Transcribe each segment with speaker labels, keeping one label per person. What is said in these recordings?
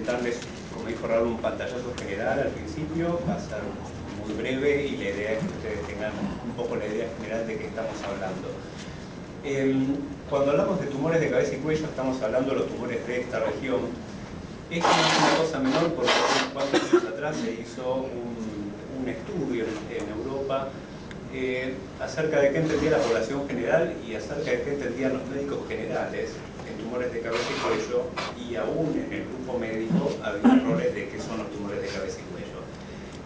Speaker 1: darles, como dijo Raúl, un pantallazo general al principio, va a ser muy breve y la idea es que ustedes tengan un poco la idea general de qué estamos hablando. Cuando hablamos de tumores de cabeza y cuello, estamos hablando de los tumores de esta región. Esto no es una cosa menor porque hace 4 años atrás se hizo un estudio en Europa acerca de qué entendía la población general y acerca de qué entendían los médicos generales en tumores de cabeza y cuello, y aún en el grupo médico había errores de qué son los tumores de cabeza y cuello.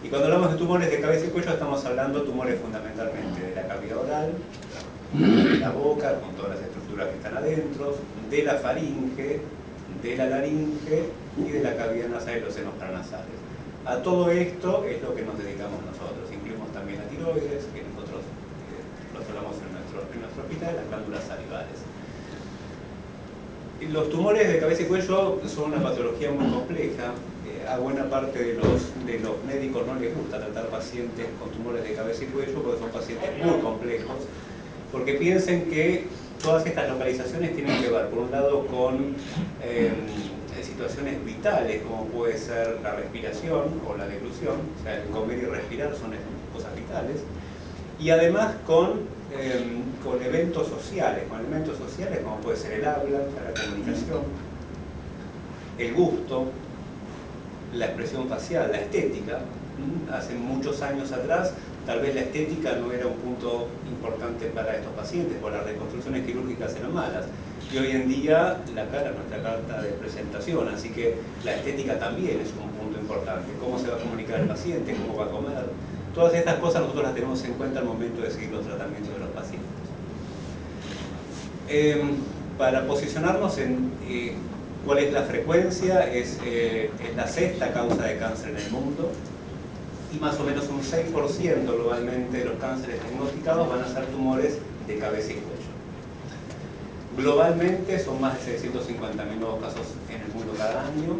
Speaker 1: Y cuando hablamos de tumores de cabeza y cuello estamos hablando de tumores fundamentalmente de la cavidad oral, de la boca con todas las estructuras que están adentro, de la faringe, de la laringe y de la cavidad nasal y los senos paranasales. A todo esto es lo que nos dedicamos nosotros. Incluimos también la tiroides, que nosotros lo hablamos en nuestro hospital, las glándulas salivales. Los tumores de cabeza y cuello son una patología muy compleja. A buena parte de los médicos no les gusta tratar pacientes con tumores de cabeza y cuello porque son pacientes muy complejos, porque piensen que todas estas localizaciones tienen que ver, por un lado, con situaciones vitales, como puede ser la respiración o la deglución, o sea, el comer y respirar son cosas vitales, y además con eventos sociales, como puede ser el habla, la comunicación, el gusto, la expresión facial, la estética. Hace muchos años atrás, tal vez la estética no era un punto importante para estos pacientes, porque las reconstrucciones quirúrgicas eran malas. Y hoy en día la cara es nuestra carta de presentación, así que la estética también es un punto importante. Cómo se va a comunicar el paciente, cómo va a comer. Todas estas cosas nosotros las tenemos en cuenta al momento de seguir los tratamientos de los pacientes. Para posicionarnos en cuál es la frecuencia, es la 6ª causa de cáncer en el mundo, y más o menos un 6% globalmente de los cánceres diagnosticados van a ser tumores de cabeza y cuello. Globalmente son más de 650.000 nuevos casos en el mundo cada año,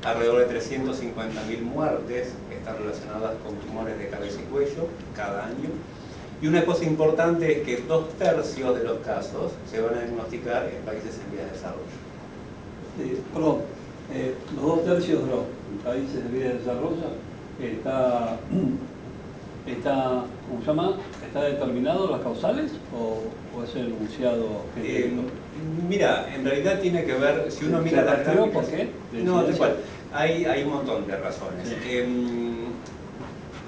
Speaker 1: alrededor de 350.000 muertes están relacionadas con tumores de cabeza y cuello cada año. Y una cosa importante es que 2/3 de los casos se van a diagnosticar en países en vías de desarrollo.
Speaker 2: Perdón, los 2/3 de los países de vías de desarrollo ¿cómo se llama? ¿Está determinado las causales o es el enunciado genérico?
Speaker 1: Mira, en realidad tiene que ver, si uno mira las gráficas...
Speaker 2: ¿Por qué?
Speaker 1: No, tal cual. Hay un montón de razones. Sí.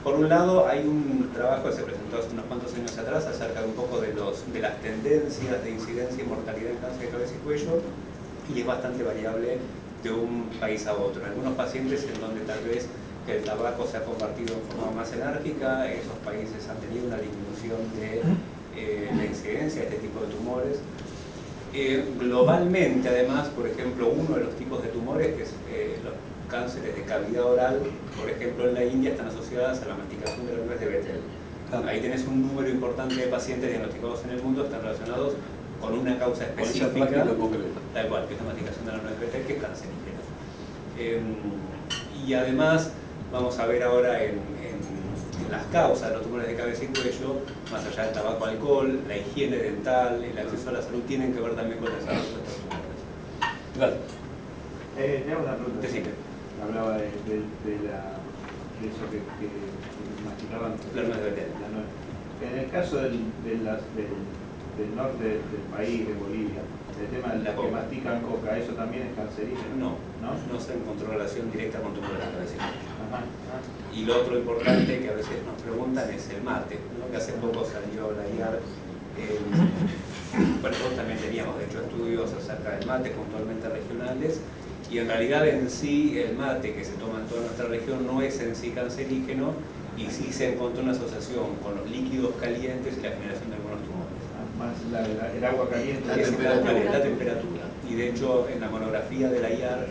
Speaker 1: Por un lado, hay un trabajo que se presentó hace unos cuantos años atrás acerca de un poco de las tendencias de incidencia y mortalidad en cáncer de cabeza y cuello, y es bastante variable de un país a otro. En algunos pacientes en donde tal vez el tabaco se ha convertido en forma más enérgica, esos países han tenido una disminución de la incidencia de este tipo de tumores. Globalmente, además, por ejemplo, uno de los tipos de tumores, que es los cánceres de cavidad oral, por ejemplo, en la India están asociadas a la masticación de la nuez de Betel. Ahí tenés un número importante de pacientes diagnosticados en el mundo, están relacionados con una causa específica, tal cual, que es la masticación de la nuez de Betel, que es cancerígena. Y además, vamos a ver ahora en las causas de los tumores de cabeza y cuello, más allá del tabaco, alcohol, la higiene dental, el acceso a la salud, tienen que ver también con el desarrollo de estos tumores.
Speaker 2: Gracias.
Speaker 3: Le hago una pregunta.
Speaker 1: Decime.
Speaker 3: Hablaba de eso que masticaban
Speaker 1: La nuez de Betel.
Speaker 3: En el caso del norte del país, de Bolivia, el tema de que mastican coca, ¿eso también es cancerígeno? No
Speaker 1: se encontró relación directa con tumores de cabeza y cuello. Y lo otro importante que a veces nos preguntan es el mate, ¿no? Que hace poco salió la IAR. Bueno, nosotros también teníamos, de hecho, estudios acerca del mate puntualmente regionales, y en realidad en sí el mate que se toma en toda nuestra región no es en sí cancerígeno, y sí se encontró una asociación con los líquidos calientes y la generación de algunos tumores.
Speaker 3: Más el agua caliente.
Speaker 1: La temperatura. Y de hecho en la monografía de la IAR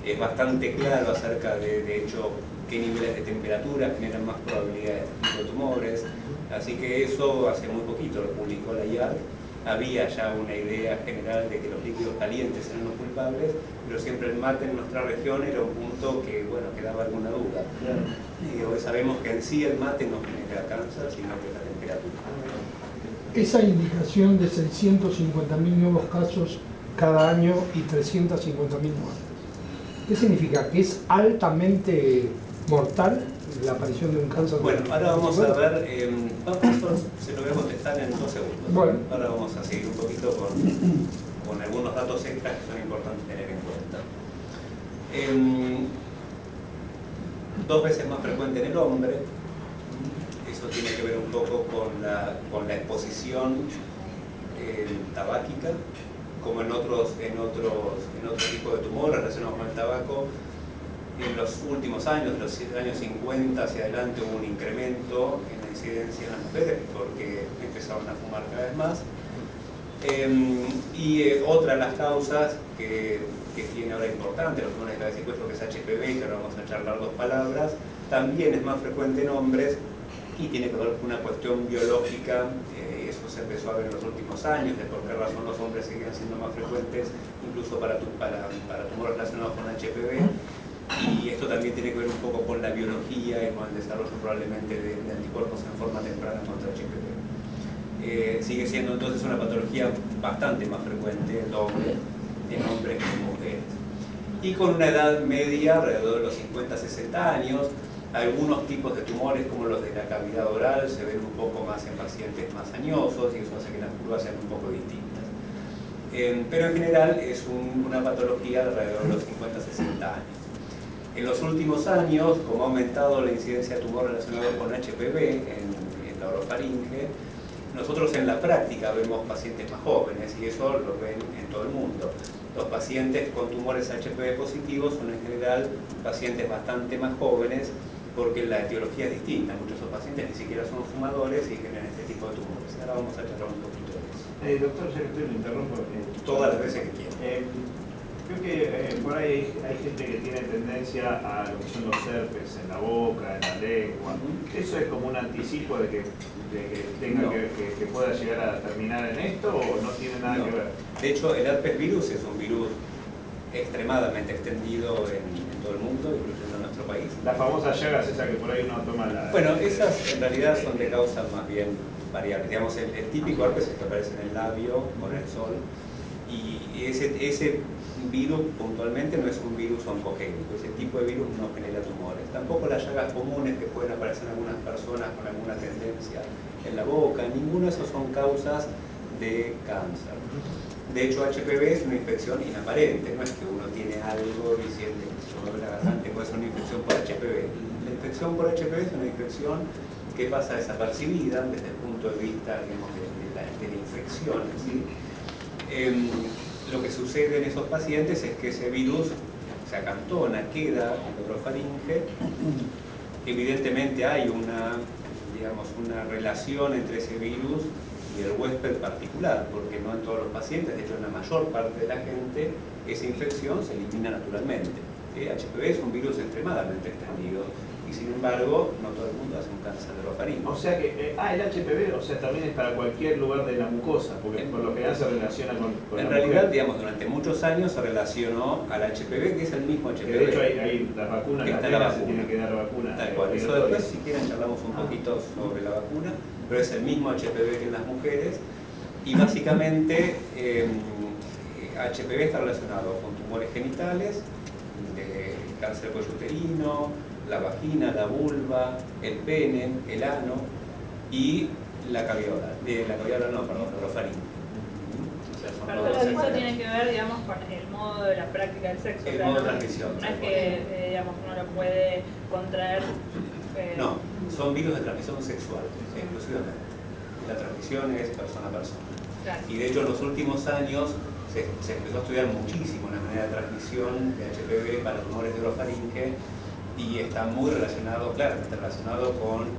Speaker 1: es bastante claro acerca de hecho qué niveles de temperatura generan más probabilidad de este tipo de tumores. Así que eso hace muy poquito lo publicó la IAR. Había ya una idea general de que los líquidos calientes eran los culpables, pero siempre el mate en nuestra región era un punto que, bueno, quedaba alguna duda. Y hoy sabemos que en sí el mate no genera cáncer, sino que la temperatura.
Speaker 4: Esa indicación de 650.000 nuevos casos cada año y 350.000 muertes, ¿Qué significa? ¿Que es altamente mortal la aparición de un cáncer?
Speaker 1: Bueno, ahora vamos a ver, esto se lo voy a contestar en 2 segundos.
Speaker 4: Bueno.
Speaker 1: Ahora vamos a seguir un poquito con algunos datos extras que son importantes tener en cuenta. 2 veces más frecuente en el hombre. Eso tiene que ver un poco con la exposición tabáquica, como en otro tipo de tumores relacionados con el tabaco. En los últimos años, los años 50 hacia adelante, hubo un incremento en la incidencia en las mujeres porque empezaron a fumar cada vez más. Otra de las causas que tiene ahora importante, los tumores de cabeza y cuello, que es HPV, que ahora vamos a charlar 2 palabras, también es más frecuente en hombres y tiene que ver con una cuestión biológica. Eso se empezó a ver en los últimos años, de por qué razón los hombres siguen siendo más frecuentes, incluso para tumores relacionados con HPV. Y esto también tiene que ver un poco con la biología y con el desarrollo probablemente de anticuerpos en forma temprana contra HPV. Sigue siendo entonces una patología bastante más frecuente en hombres que en mujeres. Y con una edad media alrededor de los 50-60 años, algunos tipos de tumores como los de la cavidad oral se ven un poco más en pacientes más añosos y eso hace que las curvas sean un poco distintas. Pero en general es una patología alrededor de los 50-60 años. En los últimos años, como ha aumentado la incidencia de tumor relacionado con HPV en la orofaringe, nosotros en la práctica vemos pacientes más jóvenes y eso lo ven en todo el mundo. Los pacientes con tumores HPV positivos son en general pacientes bastante más jóvenes porque la etiología es distinta. Muchos de esos pacientes ni siquiera son fumadores y generan este tipo de tumores. Ahora vamos a charlar un poquito de eso.
Speaker 3: Doctor, ya que estoy, lo interrumpo.
Speaker 1: Todas las veces que quiera.
Speaker 3: Creo que por ahí hay gente que tiene tendencia a lo que son los herpes en la boca, en la lengua. ¿Eso es como un anticipo de que tenga que pueda llegar a terminar en esto o no tiene nada que ver?
Speaker 1: De hecho, el herpes virus es un virus extremadamente extendido en todo el mundo, incluyendo en nuestro país.
Speaker 3: Las famosas llagas esas que por ahí uno toma la...
Speaker 1: Bueno, esas en realidad son de causas más bien variables. Digamos, el típico herpes es que aparece en el labio con el sol. Y ese virus puntualmente no es un virus oncogénico, ese tipo de virus no genera tumores. Tampoco las llagas comunes que pueden aparecer en algunas personas con alguna tendencia en la boca, ninguno de esos son causas de cáncer. De hecho, HPV es una infección inaparente, no es que uno tiene algo y siente que se mueve la garganta, puede ser una infección por HPV. La infección por HPV es una infección que pasa desapercibida desde el punto de vista, digamos, de la infección, ¿sí? Lo que sucede en esos pacientes es que ese virus se acantona, queda en la orofaringe. Evidentemente hay una relación entre ese virus y el huésped particular, porque no en todos los pacientes, de hecho en la mayor parte de la gente, esa infección se elimina naturalmente. HPV es un virus extremadamente extendido y sin embargo no todo el mundo hace un cáncer de orofaringe.
Speaker 3: O sea que, el HPV, o sea, también es para cualquier lugar de la mucosa, porque por lo general se relaciona con
Speaker 1: en
Speaker 3: la
Speaker 1: realidad,
Speaker 3: mujer.
Speaker 1: digamos, durante muchos años se relacionó al HPV, que es el mismo HPV.
Speaker 3: Que de hecho hay las vacunas,
Speaker 1: que
Speaker 3: las
Speaker 1: está la
Speaker 3: nenas se
Speaker 1: vacuna.
Speaker 3: tienen que dar vacunas.
Speaker 1: Tal cual. Eso después, si quieren, charlamos un poquito sobre la vacuna, pero es el mismo HPV que en las mujeres y básicamente HPV está relacionado con tumores genitales, cáncer de cuello uterino, la vagina, la vulva, el pene, el ano y la cavidad oral. La orofaringe. O sea, son
Speaker 5: Pero
Speaker 1: los
Speaker 5: todo
Speaker 1: dos
Speaker 5: eso tiene que ver, digamos, con el modo de la práctica del sexo.
Speaker 1: El
Speaker 5: o sea,
Speaker 1: modo de
Speaker 5: no,
Speaker 1: transmisión.
Speaker 5: no es que, digamos, uno lo puede contraer.
Speaker 1: No, son virus de transmisión sexual, exclusivamente. La transmisión es persona a persona.
Speaker 5: Claro.
Speaker 1: Y de hecho en los últimos años se empezó a estudiar muchísimo la manera de transmisión de HPV para tumores de orofaringe y está muy relacionado, claramente relacionado con